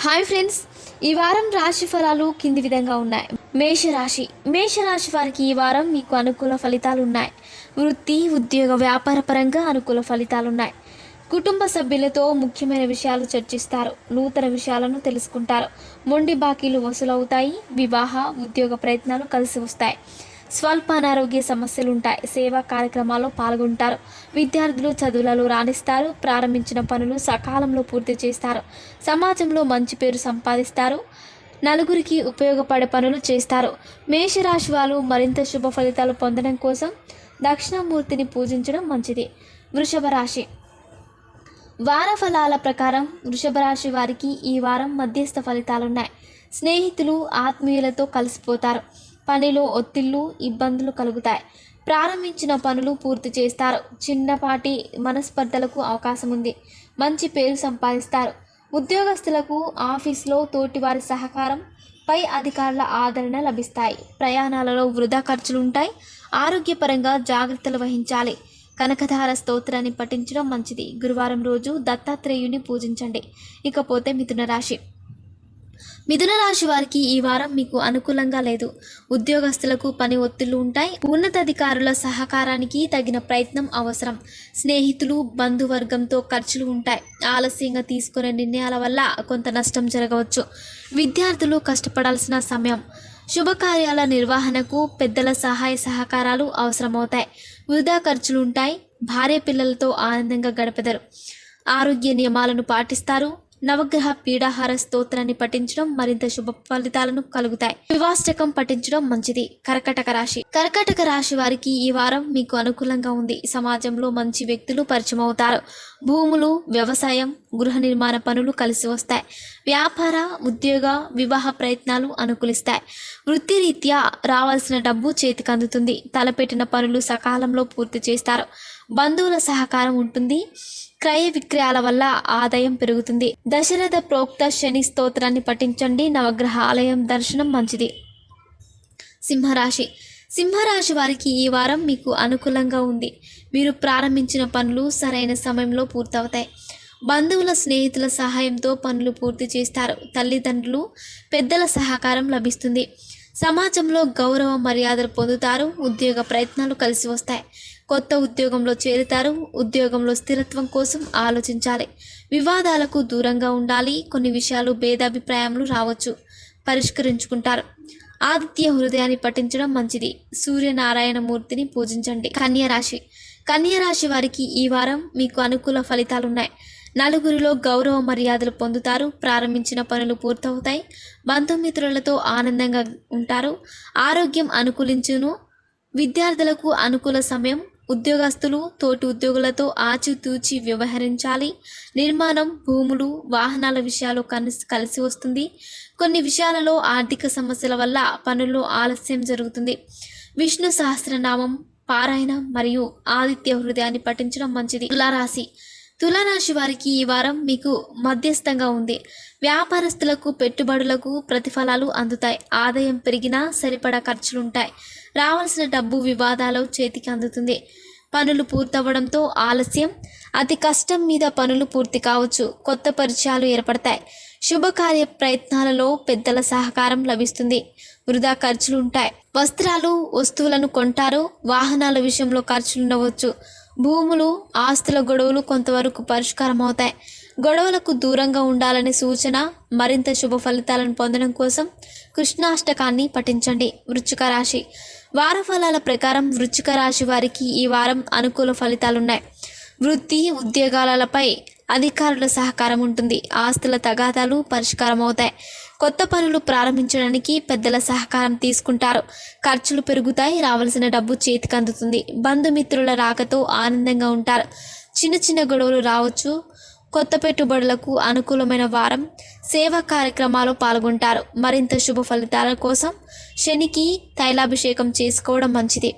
Hi friends, ఈ వారం రాశి ఫలాలు కింది విధంగా ఉన్నాయి. మేషరాశి వారికి ఈ వారం మీకు అనుకూల ఫలితాలు ఉన్నాయి. వృత్తి, ఉద్యోగ, వ్యాపార పరంగా అనుకూల ఫలితాలు ఉన్నాయి. కుటుంబ సభ్యులతో ముఖ్యమైన విషయాలు చర్చిస్తారు. నూతన విషయాలను తెలుసుకుంటారు. మొండి బాకీలు వసూలవుతాయి. వివాహ, ఉద్యోగ ప్రయత్నాలు కలిసి వస్తాయి. స్వల్ప అనారోగ్య సమస్యలు ఉంటాయి. సేవా కార్యక్రమాల్లో పాల్గొంటారు. విద్యార్థులు చదువులలో రాణిస్తారు. ప్రారంభించిన పనులు సకాలంలో పూర్తి చేస్తారు. సమాజంలో మంచి పేరు సంపాదిస్తారు. నలుగురికి ఉపయోగపడే పనులు చేస్తారు. మేషరాశి వాళ్ళు మరింత శుభ ఫలితాలు పొందడం కోసం దక్షిణామూర్తిని పూజించడం మంచిది. వృషభ రాశి వార ఫలాల ప్రకారం వృషభ రాశి వారికి ఈ వారం మధ్యస్థ ఫలితాలున్నాయి. స్నేహితులు, ఆత్మీయులతో కలిసిపోతారు. పనిలో ఒత్తిళ్లు, ఇబ్బందులు కలుగుతాయి. ప్రారంభించిన పనులు పూర్తి చేస్తారు. చిన్నపాటి మనస్పర్ధలకు అవకాశం ఉంది. మంచి పేరు సంపాదిస్తారు. ఉద్యోగస్తులకు ఆఫీసులో తోటివారి సహకారం, పై అధికారుల ఆదరణ లభిస్తాయి. ప్రయాణాలలో వృధా ఖర్చులు ఉంటాయి. ఆరోగ్యపరంగా జాగ్రత్తలు వహించాలి. కనకధార స్తోత్రాన్ని పఠించడం మంచిది. గురువారం రోజు దత్తాత్రేయుని పూజించండి. ఇకపోతే మిథున రాశి వారికి ఈ వారం మీకు అనుకూలంగా లేదు. ఉద్యోగస్తులకు పని ఒత్తిళ్లు ఉంటాయి. ఉన్నతాధికారుల సహకారానికి తగిన ప్రయత్నం అవసరం. స్నేహితులు, బంధువర్గంతో ఖర్చులు ఉంటాయి. ఆలస్యంగా తీసుకునే నిర్ణయాల వల్ల కొంత నష్టం జరగవచ్చు. విద్యార్థులు కష్టపడాల్సిన సమయం. శుభకార్యాల నిర్వహణకు పెద్దల సహాయ సహకారాలు అవసరమవుతాయి. వృధా ఖర్చులు ఉంటాయి. భార్య పిల్లలతో ఆనందంగా గడపెదరు. ఆరోగ్య నియమాలను పాటిస్తారు. నవగ్రహ పీడాహార స్తోత్రాన్ని పఠించడం మరింత శుభ ఫలితాలను కలుగుతాయి. వివాష్టకం పఠించడం మంచిది. కర్కాటక రాశి వారికి ఈ వారం మీకు అనుకూలంగా ఉంది. సమాజంలో మంచి వ్యక్తులు పరిచయం అవుతారు. భూములు, వ్యవసాయం, గృహ నిర్మాణ పనులు కలిసి వస్తాయి. వ్యాపార, ఉద్యోగ, వివాహ ప్రయత్నాలు అనుకూలిస్తాయి. వృత్తిరీత్యా రావాల్సిన డబ్బు చేతికి అందుతుంది. తలపెట్టిన పనులు సకాలంలో పూర్తి చేస్తారు. బంధువుల సహకారం ఉంటుంది. క్రయ విక్రయాల వల్ల ఆదాయం పెరుగుతుంది. దశరథ ప్రోక్త శని స్తోత్రాన్ని పఠించండి. నవగ్రహ ఆలయం దర్శనం మంచిది. సింహరాశి వారికి ఈ వారం మీకు అనుకూలంగా ఉంది. మీరు ప్రారంభించిన పనులు సరైన సమయంలో పూర్తవుతాయి. బంధువుల, స్నేహితుల సహాయంతో పనులు పూర్తి చేస్తారు. తల్లిదండ్రులు, పెద్దల సహకారం లభిస్తుంది. సమాజంలో గౌరవ మర్యాదలు పొందుతారు. ఉద్యోగ ప్రయత్నాలు కలిసి వస్తాయి. కొత్త ఉద్యోగంలో చేరుతారు. ఉద్యోగంలో స్థిరత్వం కోసం ఆలోచించాలి. వివాదాలకు దూరంగా ఉండాలి. కొన్ని విషయాలు భేదాభిప్రాయాలు రావచ్చు, పరిష్కరించుకుంటారు. ఆదిత్య హృదయాన్ని పఠించడం మంచిది. సూర్యనారాయణమూర్తిని పూజించండి. కన్యరాశి వారికి ఈ వారం మీకు అనుకూల ఫలితాలున్నాయి. నలుగురిలో గౌరవ మర్యాదలు పొందుతారు. ప్రారంభించిన పనులు పూర్తవుతాయి. బంధుమిత్రులతో ఆనందంగా ఉంటారు. ఆరోగ్యం అనుకూలించును. విద్యార్థులకు అనుకూల సమయం. ఉద్యోగస్తులు తోటి ఉద్యోగులతో ఆచితూచి వ్యవహరించాలి. నిర్మాణం, భూములు, వాహనాల విషయాలు కలిసి వస్తుంది. కొన్ని విషయాలలో ఆర్థిక సమస్యల వల్ల పనుల్లో ఆలస్యం జరుగుతుంది. విష్ణు సహస్రనామం పారాయణ మరియు ఆదిత్య హృదయాన్ని పఠించడం మంచిది. తులారాశి వారికి ఈ వారం మీకు మధ్యస్థంగా ఉంది. వ్యాపారస్తులకు, పెట్టుబడులకు ప్రతిఫలాలు అందుతాయి. ఆదాయం పెరిగినా సరిపడా ఖర్చులుంటాయి. రావాల్సిన డబ్బు వివాదాలు చేతికి అందుతుంది. పనులు పూర్తవడంతో ఆలస్యం. అతి కష్టం మీద పనులు పూర్తి కావచ్చు. కొత్త పరిచయాలు ఏర్పడతాయి. శుభకార్య ప్రయత్నాలలో పెద్దల సహకారం లభిస్తుంది. వృధా ఖర్చులు ఉంటాయి. వస్త్రాలు, వస్తువులను కొంటారు. వాహనాల విషయంలో ఖర్చులు ఉండవచ్చు. భూములు, ఆస్తుల గొడవలు కొంతవరకు పరిష్కారం అవుతాయి. గొడవలకు దూరంగా ఉండాలనే సూచన. మరింత శుభ ఫలితాలను పొందడం కోసం కృష్ణాష్టకాన్ని పఠించండి. వార ఫలాల ప్రకారం వృశ్చిక రాశి వారికి ఈ వారం అనుకూల ఫలితాలున్నాయి. వృత్తి, ఉద్యోగాలపై అధికారుల సహకారం ఉంటుంది. ఆస్తుల తగాదాలు పరిష్కారం అవుతాయి. కొత్త పనులు ప్రారంభించడానికి పెద్దల సహకారం తీసుకుంటారు. ఖర్చులు పెరుగుతాయి. రావాల్సిన డబ్బు చేతికి అందుతుంది. బంధుమిత్రుల రాకతో ఆనందంగా ఉంటారు. చిన్న గొడవలు రావచ్చు. కొత్త పెట్టుబడులకు అనుకూలమైన వారం. సేవా కార్యక్రమాలు పాల్గొంటారు. మరింత శుభ ఫలితాల కోసం శనికి తైలాభిషేకం చేసుకోవడం మంచిది.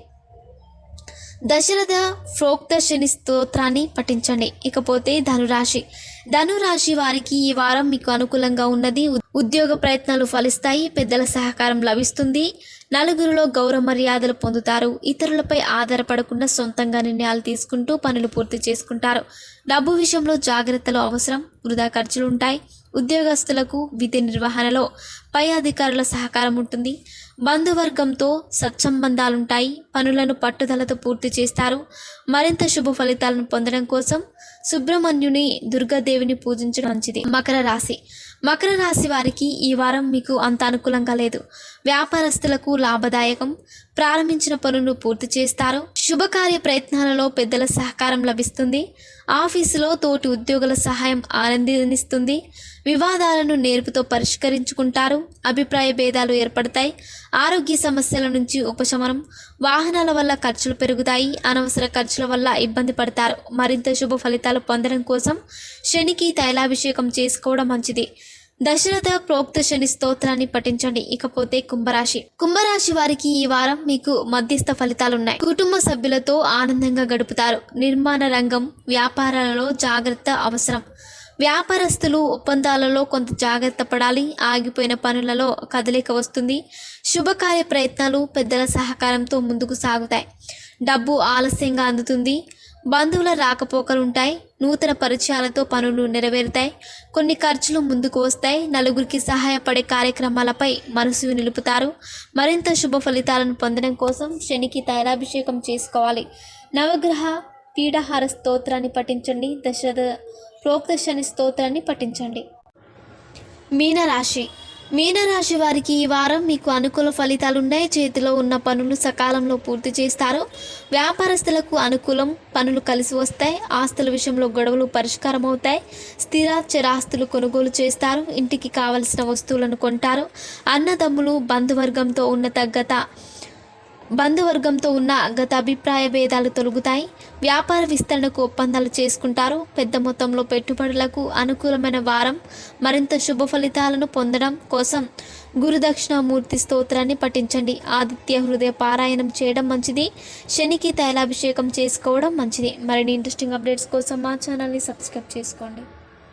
దశరథ ప్రోక్త శని స్తోత్రాన్ని పఠించండి. ఇకపోతే ధనురాశి వారికి ఈ వారం మీకు అనుకూలంగా ఉన్నది. ఉద్యోగ ప్రయత్నాలు ఫలిస్తాయి. పెద్దల సహకారం లభిస్తుంది. నలుగురిలో గౌరవ మర్యాదలు పొందుతారు. ఇతరులపై ఆధారపడకుండా సొంతంగా నిర్ణయాలు తీసుకుంటూ పనులు పూర్తి చేసుకుంటారు. డబ్బు విషయంలో జాగ్రత్తలు అవసరం. వృధా ఖర్చులు ఉంటాయి. ఉద్యోగస్తులకు విధి నిర్వహణలో పై అధికారుల సహకారం ఉంటుంది. బంధువర్గంతో సత్సంబంధాలుంటాయి. పనులను పట్టుదలతో పూర్తి చేస్తారు. మరింత శుభ ఫలితాలను పొందడం కోసం సుబ్రహ్మణ్యుని, దుర్గాదేవిని పూజించడం మంచిది. మకర రాశి వారికి ఈ వారం మీకు అంత అనుకూలంగా లేదు. వ్యాపారస్తులకు లాభదాయకం. ప్రారంభించిన పనులు పూర్తి చేస్తారు. శుభకార్య ప్రయత్నాలలో పెద్దల సహకారం లభిస్తుంది. ఆఫీసులో తోటి ఉద్యోగుల సహాయం ఆనందిస్తుంది. వివాదాలను నేర్పుతో పరిష్కరించుకుంటారు. అభిప్రాయ భేదాలు ఏర్పడతాయి. ఆరోగ్య సమస్యల నుంచి ఉపశమనం. వాహనాల వల్ల ఖర్చులు పెరుగుతాయి. అనవసర ఖర్చుల వల్ల ఇబ్బంది పడతారు. మరింత శుభ ఫలితాలు పొందడం కోసం శనికి తైలాభిషేకం చేసుకోవడం మంచిది. దశరథ ప్రోక్త శని స్తోత్రాన్ని పఠించండి. ఇకపోతే కుంభరాశి వారికి ఈ వారం మీకు మధ్యస్థ ఫలితాలున్నాయి. కుటుంబ సభ్యులతో ఆనందంగా గడుపుతారు. నిర్మాణ రంగం, వ్యాపారాలలో జాగ్రత్త అవసరం. వ్యాపారస్తులు ఒప్పందాలలో కొంత జాగ్రత్త పడాలి. ఆగిపోయిన పనులలో కదలిక వస్తుంది. శుభకార్య ప్రయత్నాలు పెద్దల సహకారంతో ముందుకు సాగుతాయి. డబ్బు ఆలస్యంగా అందుతుంది. బంధువుల రాకపోకలుంటాయి. నూతన పరిచయాలతో పనులు నెరవేరుతాయి. కొన్ని ఖర్చులు ముందుకు వస్తాయి. నలుగురికి సహాయపడే కార్యక్రమాలపై మనసు నిలుపుతారు. మరింత శుభ ఫలితాలను పొందడం కోసం శనికి తైలాభిషేకం చేసుకోవాలి. నవగ్రహ పీడహార స్తోత్రాన్ని పఠించండి. దశరథ ప్రోక్త శని స్తోత్రాన్ని పఠించండి. మీనరాశి వారికి ఈ వారం మీకు అనుకూల ఫలితాలున్నాయి. చేతిలో ఉన్న పనులు సకాలంలో పూర్తి చేస్తారు. వ్యాపారస్తులకు అనుకూలం. పనులు కలిసి వస్తాయి. ఆస్తుల విషయంలో గొడవలు పరిష్కారం అవుతాయి. స్థిర చరాస్తులు కొనుగోలు చేస్తారు. ఇంటికి కావలసిన వస్తువులను కొంటారు. అన్నదమ్ములు బంధువర్గంతో ఉన్న గత అభిప్రాయ భేదాలు తొలగుతాయి. వ్యాపార విస్తరణకు ఒప్పందాలు చేసుకుంటారు. పెద్ద మొత్తంలో పెట్టుబడులకు అనుకూలమైన వారం. మరింత శుభ ఫలితాలను పొందడం కోసం గురుదక్షిణామూర్తి స్తోత్రాన్ని పఠించండి. ఆదిత్య హృదయ పారాయణం చేయడం మంచిది. శనికి తైలాభిషేకం చేసుకోవడం మంచిది. మరిన్ని ఇంట్రెస్టింగ్ అప్డేట్స్ కోసం మా ఛానల్ని సబ్స్క్రైబ్ చేసుకోండి.